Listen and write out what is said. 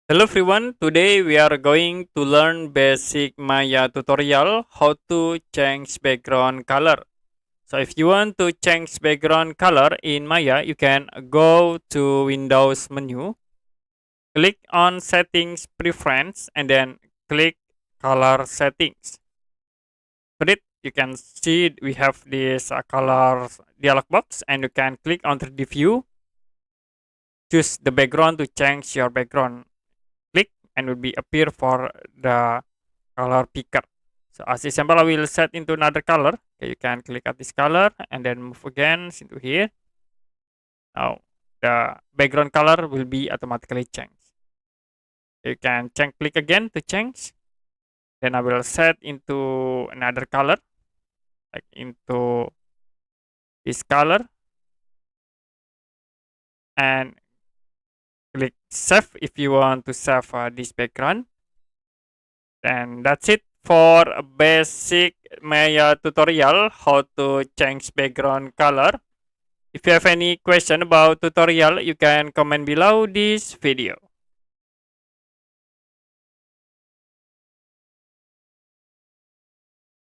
Hello everyone, today we are going to learn basic Maya tutorial how to change background color. So if you want to change background color in Maya, you can go to Windows menu, click on settings preference and then click color settings. For it, you can see we have this color dialog box and you can click on 3D view, choose the background to change your background. Click and will be appear for the color picker. So as example, I will set into another color. Okay, you can click at this color and then move again into here. Now the background color will be automatically changed. You can click again to change. Then I will set into another color, like into this color, and click save if you want to save this background. And that's it for a basic Maya tutorial how to change background color. If you have any question about tutorial, you can comment below this video.